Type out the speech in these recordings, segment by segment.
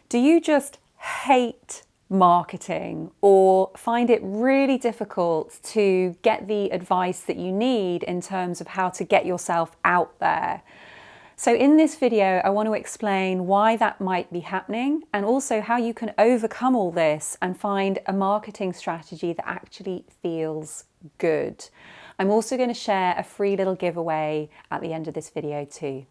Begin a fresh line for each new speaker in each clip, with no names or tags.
Do you just hate marketing or find it really difficult to get the advice that you need in terms of how to get yourself out there? So in this video, I want to explain why that might be happening and also how you can overcome all this and find a marketing strategy that actually feels good. I'm also going to share a free little giveaway at the end of this video too.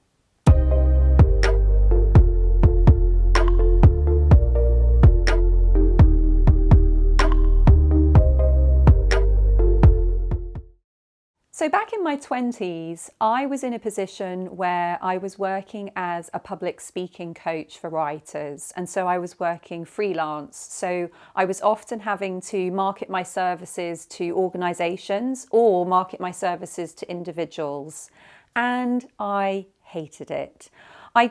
So back in my 20s, I was in a position where I was working as a public speaking coach for writers. And so I was working freelance. So I was often having to market my services to organizations or market my services to individuals. And I hated it. I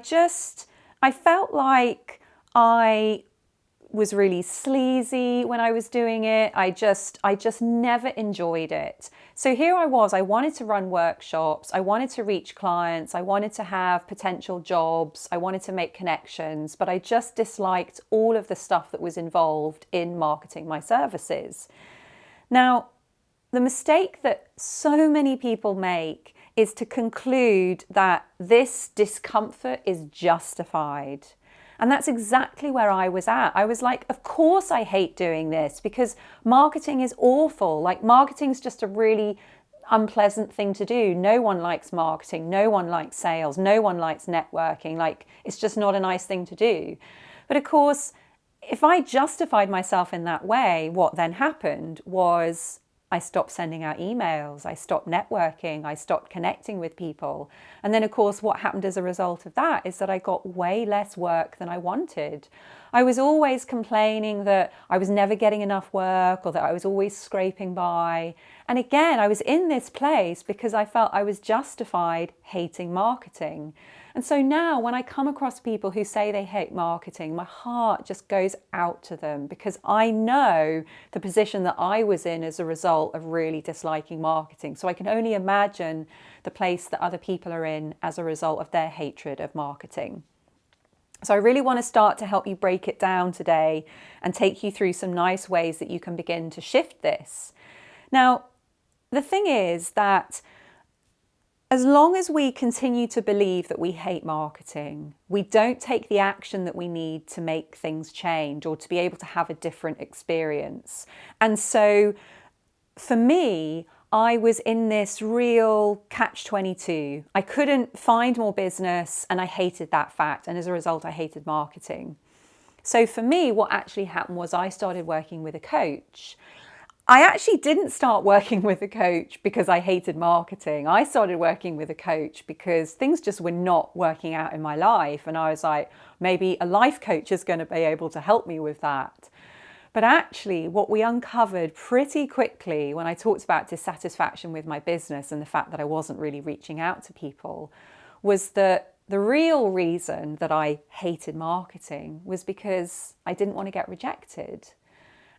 felt like I was really sleazy when I was doing it. I just never enjoyed it. So here I was, I wanted to run workshops, I wanted to reach clients, I wanted to have potential jobs, I wanted to make connections, but I just disliked all of the stuff that was involved in marketing my services. Now, the mistake that so many people make is to conclude that this discomfort is justified. And that's exactly where I was at. I was like, of course I hate doing this because marketing is awful. Like, marketing is just a really unpleasant thing to do. No one likes marketing. No one likes sales. No one likes networking. Like, it's just not a nice thing to do. But of course, if I justified myself in that way, what then happened was I stopped sending out emails, I stopped networking, I stopped connecting with people. And then, of course, what happened as a result of that is that I got way less work than I wanted. I was always complaining that I was never getting enough work or that I was always scraping by. And again, I was in this place because I felt I was justified hating marketing. And so now when I come across people who say they hate marketing, my heart just goes out to them because I know the position that I was in as a result of really disliking marketing. So I can only imagine the place that other people are in as a result of their hatred of marketing. So I really want to start to help you break it down today and take you through some nice ways that you can begin to shift this. Now, the thing is that as long as we continue to believe that we hate marketing, we don't take the action that we need to make things change or to be able to have a different experience. And so for me, I was in this real catch-22. I couldn't find more business and I hated that fact. And as a result, I hated marketing. So for me, what actually happened was I started working with a coach. I actually didn't start working with a coach because I hated marketing. I started working with a coach because things just were not working out in my life. And I was like, maybe a life coach is going to be able to help me with that. But actually, what we uncovered pretty quickly when I talked about dissatisfaction with my business and the fact that I wasn't really reaching out to people was that the real reason that I hated marketing was because I didn't want to get rejected.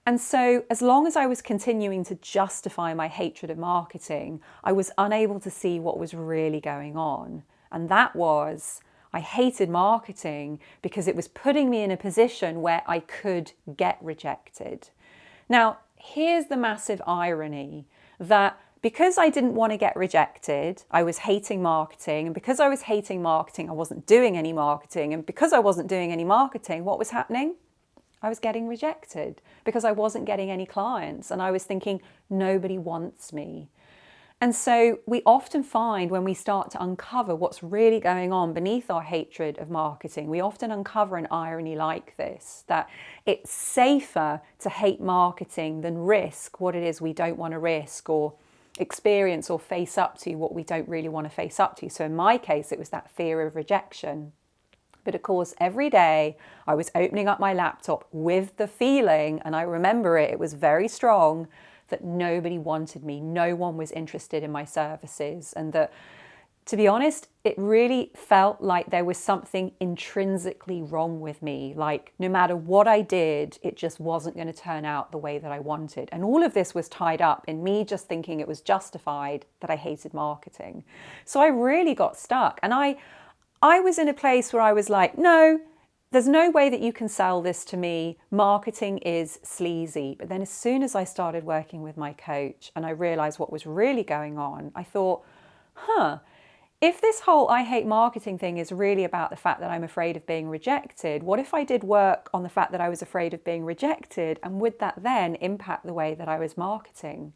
And so as long as I was continuing to justify my hatred of marketing, I was unable to see what was really going on. And that was, I hated marketing because it was putting me in a position where I could get rejected. Now, here's the massive irony that because I didn't want to get rejected, I was hating marketing. And because I was hating marketing, I wasn't doing any marketing. And because I wasn't doing any marketing, what was happening? I was getting rejected because I wasn't getting any clients and I was thinking, nobody wants me. And so we often find when we start to uncover what's really going on beneath our hatred of marketing, we often uncover an irony like this, that it's safer to hate marketing than risk what it is we don't want to risk or experience or face up to what we don't really want to face up to. So in my case, it was that fear of rejection. But of course, every day I was opening up my laptop with the feeling, and I remember it was very strong, that nobody wanted me. No one was interested in my services. And that, to be honest, it really felt like there was something intrinsically wrong with me. Like no matter what I did, it just wasn't going to turn out the way that I wanted. And all of this was tied up in me just thinking it was justified that I hated marketing. So I really got stuck. And I was in a place where I was like, no, there's no way that you can sell this to me. Marketing is sleazy. But then as soon as I started working with my coach and I realized what was really going on, I thought, if this whole I hate marketing thing is really about the fact that I'm afraid of being rejected, what if I did work on the fact that I was afraid of being rejected? And would that then impact the way that I was marketing?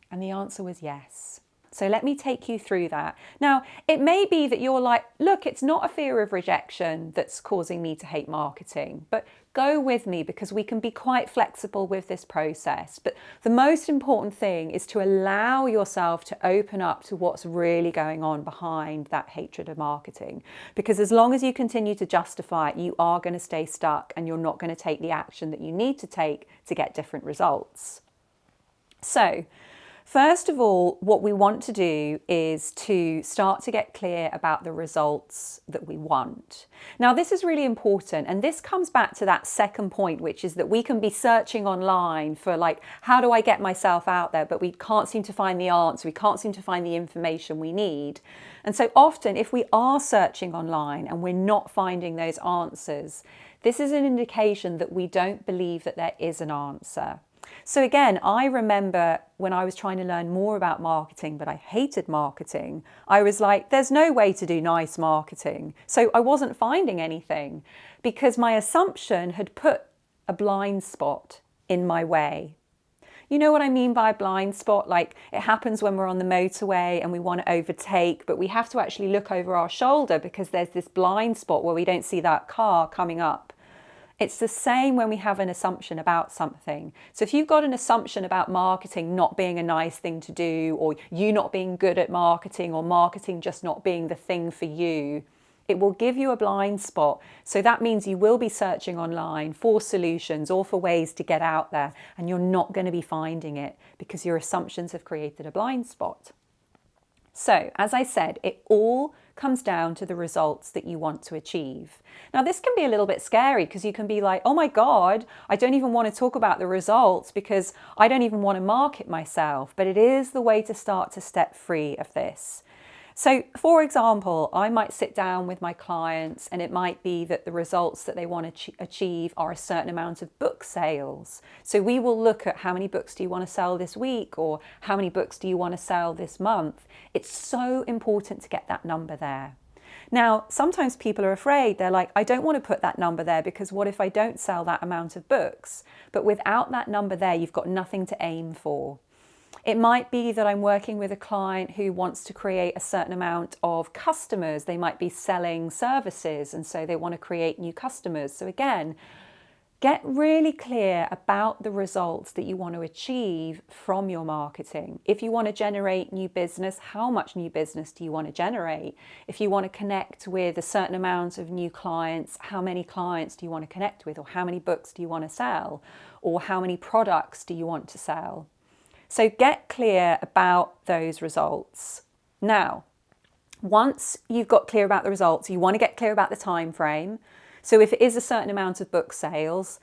And the answer was yes. So let me take you through that. Now, it may be that you're like, look, it's not a fear of rejection that's causing me to hate marketing, but go with me because we can be quite flexible with this process. But the most important thing is to allow yourself to open up to what's really going on behind that hatred of marketing. Because as long as you continue to justify it, you are going to stay stuck and you're not going to take the action that you need to take to get different results. So, first of all, what we want to do is to start to get clear about the results that we want. Now, this is really important, and this comes back to that second point, which is that we can be searching online for like, how do I get myself out there? But we can't seem to find the answer. We can't seem to find the information we need. And so often, if we are searching online and we're not finding those answers, this is an indication that we don't believe that there is an answer. So again, I remember when I was trying to learn more about marketing, but I hated marketing, I was like, there's no way to do nice marketing. So I wasn't finding anything because my assumption had put a blind spot in my way. You know what I mean by blind spot? Like it happens when we're on the motorway and we want to overtake, but we have to actually look over our shoulder because there's this blind spot where we don't see that car coming up. It's the same when we have an assumption about something. So if you've got an assumption about marketing not being a nice thing to do, or you not being good at marketing, or marketing just not being the thing for you, it will give you a blind spot. So that means you will be searching online for solutions or for ways to get out there, and you're not going to be finding it because your assumptions have created a blind spot. So, as I said, it all comes down to the results that you want to achieve. Now, this can be a little bit scary because you can be like, oh my God, I don't even want to talk about the results because I don't even want to market myself. But it is the way to start to step free of this. So, for example, I might sit down with my clients and it might be that the results that they want to achieve are a certain amount of book sales. So we will look at how many books do you want to sell this week, or how many books do you want to sell this month. It's so important to get that number there. Now, sometimes people are afraid. They're like, I don't want to put that number there because what if I don't sell that amount of books? But without that number there, you've got nothing to aim for. It might be that I'm working with a client who wants to create a certain amount of customers. They might be selling services, and so they want to create new customers. So again, get really clear about the results that you want to achieve from your marketing. If you want to generate new business, how much new business do you want to generate? If you want to connect with a certain amount of new clients, how many clients do you want to connect with? Or how many books do you want to sell? Or how many products do you want to sell? So get clear about those results. Now, once you've got clear about the results, you want to get clear about the time frame. So if it is a certain amount of book sales,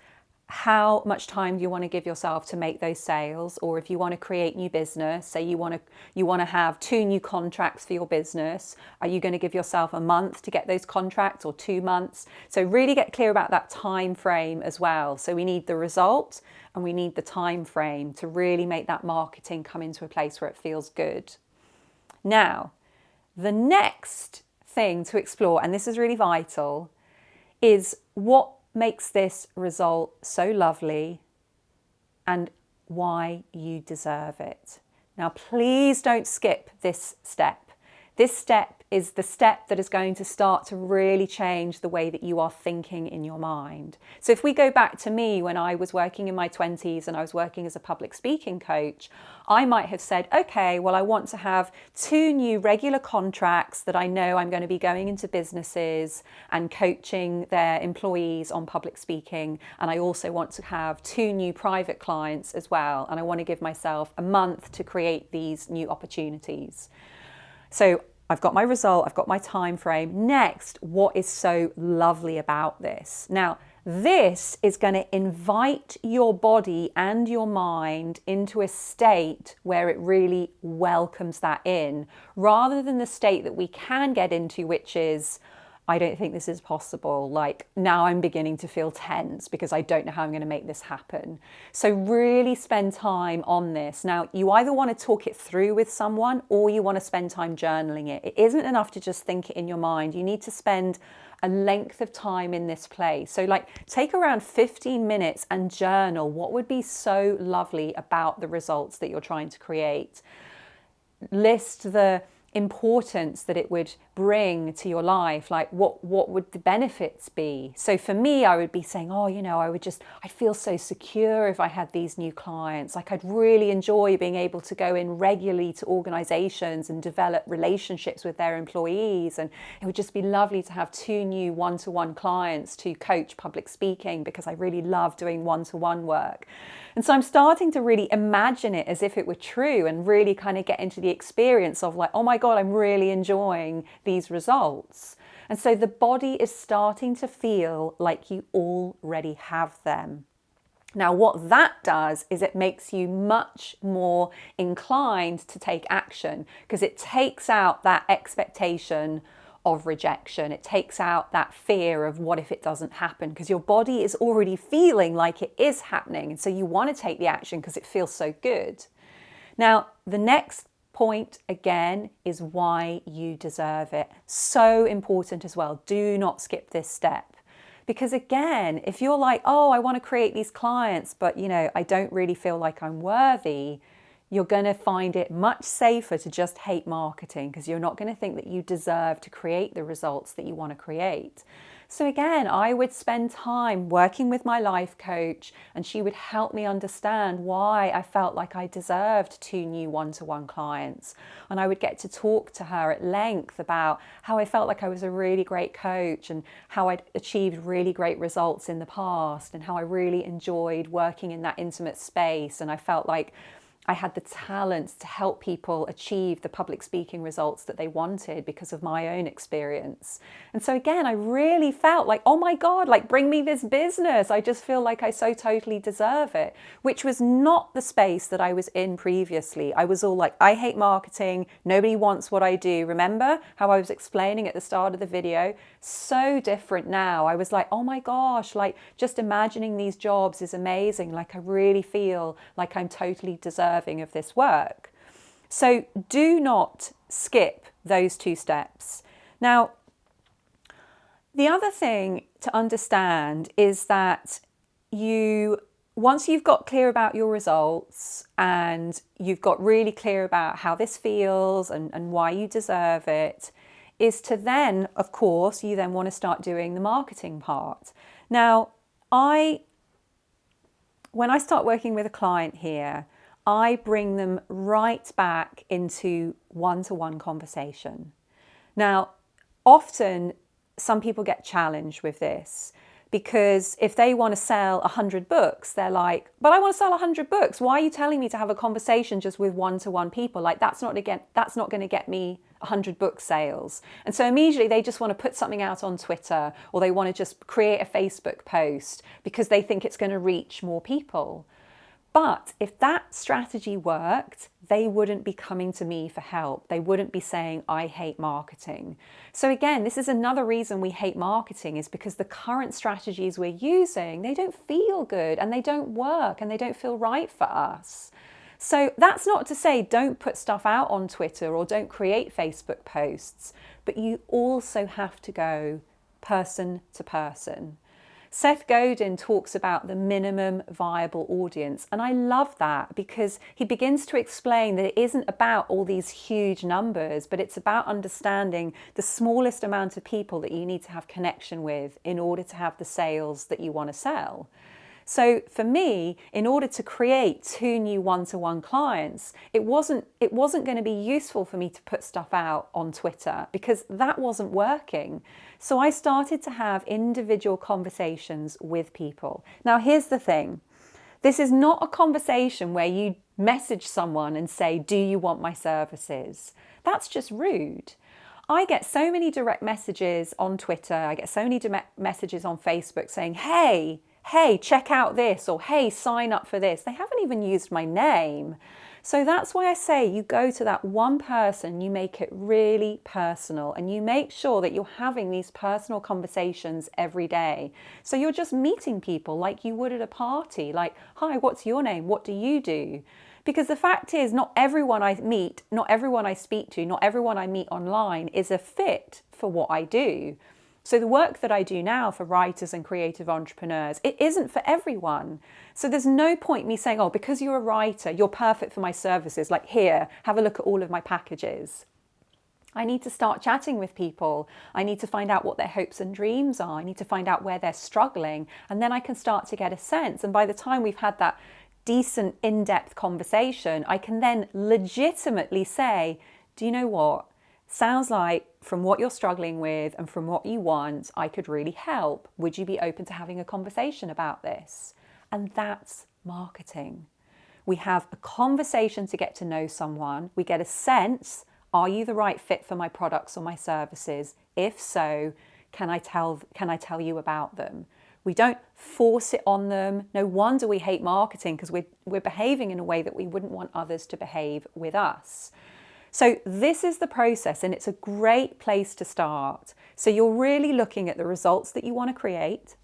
how much time do you want to give yourself to make those sales? Or if you want to create new business, say you want to have 2 new contracts for your business, are you going to give yourself a month to get those contracts, or 2 months? So really get clear about that time frame as well. So we need the result and we need the time frame to really make that marketing come into a place where it feels good. Now, the next thing to explore, and this is really vital, is what makes this result so lovely and why you deserve it. Now, please don't skip this step. This step is the step that is going to start to really change the way that you are thinking in your mind. So if we go back to me when I was working in my 20s and I was working as a public speaking coach, I might have said, okay, well, I want to have 2 new regular contracts that I know I'm going to be going into businesses and coaching their employees on public speaking. And I also want to have 2 new private clients as well. And I want to give myself a month to create these new opportunities. So I've got my result, I've got my time frame. Next, what is so lovely about this? Now, this is going to invite your body and your mind into a state where it really welcomes that in, rather than the state that we can get into, which is, I don't think this is possible. Like, now I'm beginning to feel tense because I don't know how I'm going to make this happen. So really spend time on this. Now, you either want to talk it through with someone or you want to spend time journaling it. It isn't enough to just think it in your mind. You need to spend a length of time in this place. So like take around 15 minutes and journal what would be so lovely about the results that you're trying to create. List the importance that it would bring to your life, like what would the benefits be. So for me, I would be saying, oh, you know, I'd feel so secure if I had these new clients. Like, I'd really enjoy being able to go in regularly to organizations and develop relationships with their employees, and it would just be lovely to have 2 new one-to-one clients to coach public speaking, because I really love doing one-to-one work. And so I'm starting to really imagine it as if it were true and really kind of get into the experience of like, oh my God, I'm really enjoying these results. And so the body is starting to feel like you already have them. Now, what that does is it makes you much more inclined to take action, because it takes out that expectation of rejection. It takes out that fear of what if it doesn't happen, because your body is already feeling like it is happening. And so you want to take the action because it feels so good. Now, the next point again is why you deserve it. So important as well. Do not skip this step. Because again, if you're like, oh, I want to create these clients, but you know, I don't really feel like I'm worthy, you're going to find it much safer to just hate marketing, because you're not going to think that you deserve to create the results that you want to create. So again, I would spend time working with my life coach, and she would help me understand why I felt like I deserved 2 new one-to-one clients. And I would get to talk to her at length about how I felt like I was a really great coach, and how I'd achieved really great results in the past, and how I really enjoyed working in that intimate space. And I felt like I had the talent to help people achieve the public speaking results that they wanted because of my own experience. And so again, I really felt like, oh my God, like, bring me this business. I just feel like I so totally deserve it, which was not the space that I was in previously. I was all like, I hate marketing. Nobody wants what I do. Remember how I was explaining at the start of the video? So different now. I was like, oh my gosh, like, just imagining these jobs is amazing. Like, I really feel like I'm totally deserving of this work. So do not skip those 2 steps. Now, the other thing to understand is that once you've got clear about your results and you've got really clear about how this feels and why you deserve it, is to then, of course, you then want to start doing the marketing part. Now, when I start working with a client here, I bring them right back into one-to-one conversation. Now, often some people get challenged with this, because if they want to sell 100 books, they're like, but I want to sell 100 books. Why are you telling me to have a conversation just with one-to-one people? Like, that's not going to get me 100 book sales. And so immediately they just want to put something out on Twitter, or they want to just create a Facebook post because they think it's going to reach more people. But if that strategy worked, they wouldn't be coming to me for help. They wouldn't be saying, I hate marketing. So again, this is another reason we hate marketing, is because the current strategies we're using, they don't feel good and they don't work and they don't feel right for us. So that's not to say don't put stuff out on Twitter or don't create Facebook posts, but you also have to go person to person. Seth Godin talks about the minimum viable audience, and I love that, because he begins to explain that it isn't about all these huge numbers, but it's about understanding the smallest amount of people that you need to have connection with in order to have the sales that you want to sell. So for me, in order to create 2 new one-to-one clients, it wasn't going to be useful for me to put stuff out on Twitter, because that wasn't working. So I started to have individual conversations with people. Now, here's the thing. This is not a conversation where you message someone and say, do you want my services? That's just rude. I get so many direct messages on Twitter. I get so many messages on Facebook saying, hey, check out this, or hey, sign up for this. They haven't even used my name. So that's why I say you go to that one person, you make it really personal, and you make sure that you're having these personal conversations every day. So you're just meeting people like you would at a party, like, hi, what's your name? What do you do? Because the fact is, not everyone I meet, not everyone I speak to, not everyone I meet online is a fit for what I do. So the work that I do now for writers and creative entrepreneurs, it isn't for everyone. So there's no point me saying, oh, because you're a writer, you're perfect for my services. Like, here, have a look at all of my packages. I need to start chatting with people. I need to find out what their hopes and dreams are. I need to find out where they're struggling. And then I can start to get a sense. And by the time we've had that decent in-depth conversation, I can then legitimately say, do you know what? Sounds like from what you're struggling with and from what you want, I could really help. Would you be open to having a conversation about this? And that's marketing. We have a conversation to get to know someone. We get a sense, are you the right fit for my products or my services? If so, can I tell you about them? We don't force it on them. No wonder we hate marketing, because we're behaving in a way that we wouldn't want others to behave with us. So this is the process, and it's a great place to start. So you're really looking at the results that you want to create.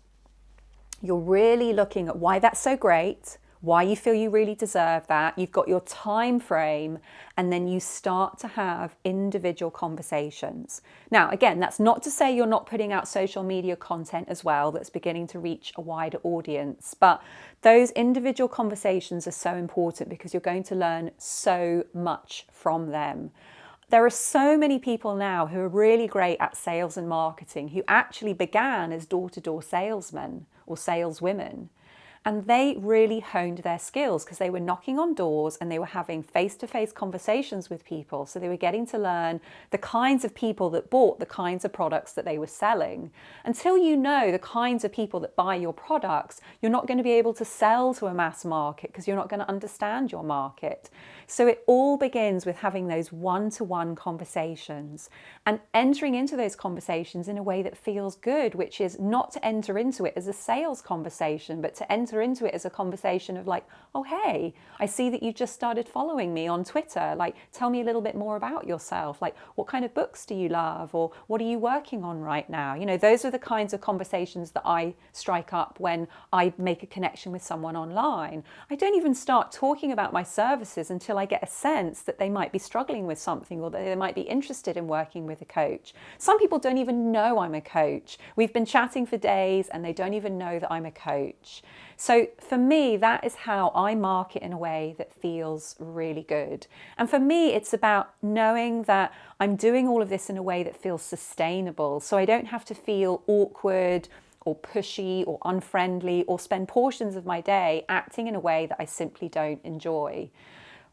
You're really looking at why that's so great, why you feel you really deserve that. You've got your time frame, and then you start to have individual conversations. Now, again, that's not to say you're not putting out social media content as well that's beginning to reach a wider audience, but those individual conversations are so important because you're going to learn so much from them. There are so many people now who are really great at sales and marketing who actually began as door-to-door salesmen or saleswomen. And they really honed their skills because they were knocking on doors and they were having face-to-face conversations with people. So they were getting to learn the kinds of people that bought the kinds of products that they were selling. Until you know the kinds of people that buy your products, you're not going to be able to sell to a mass market because you're not going to understand your market. So it all begins with having those one-to-one conversations and entering into those conversations in a way that feels good, which is not to enter into it as a sales conversation, but to enter into it as a conversation of like, oh, hey, I see that you just started following me on Twitter. Like, tell me a little bit more about yourself. Like, what kind of books do you love? Or what are you working on right now? You know, those are the kinds of conversations that I strike up when I make a connection with someone online. I don't even start talking about my services until I get a sense that they might be struggling with something or that they might be interested in working with a coach. Some people don't even know I'm a coach. We've been chatting for days and they don't even know that I'm a coach. So for me, that is how I market in a way that feels really good. And for me, it's about knowing that I'm doing all of this in a way that feels sustainable. So I don't have to feel awkward or pushy or unfriendly or spend portions of my day acting in a way that I simply don't enjoy.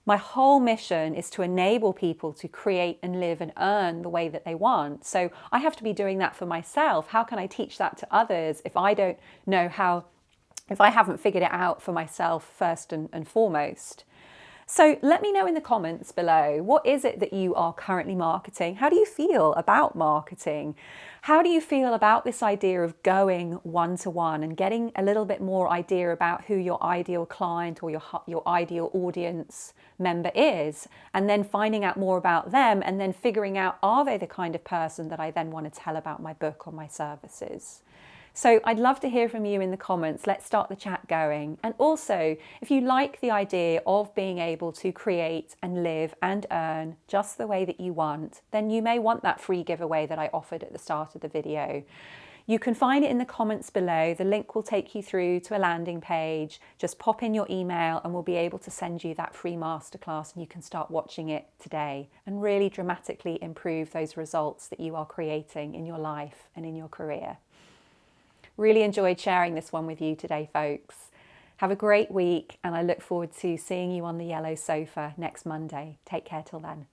My whole mission is to enable people to create and live and earn the way that they want. So I have to be doing that for myself. How can I teach that to others if I don't know how, if I haven't figured it out for myself first and foremost? So let me know in the comments below, what is it that you are currently marketing? How do you feel about marketing? How do you feel about this idea of going one-to-one and getting a little bit more idea about who your ideal client or your ideal audience member is, and then finding out more about them and then figuring out, are they the kind of person that I then want to tell about my book or my services? So I'd love to hear from you in the comments. Let's start the chat going. And also, if you like the idea of being able to create and live and earn just the way that you want, then you may want that free giveaway that I offered at the start of the video. You can find it in the comments below. The link will take you through to a landing page. Just pop in your email and we'll be able to send you that free masterclass and you can start watching it today and really dramatically improve those results that you are creating in your life and in your career. Really enjoyed sharing this one with you today, folks. Have a great week and I look forward to seeing you on the yellow sofa next Monday. Take care till then.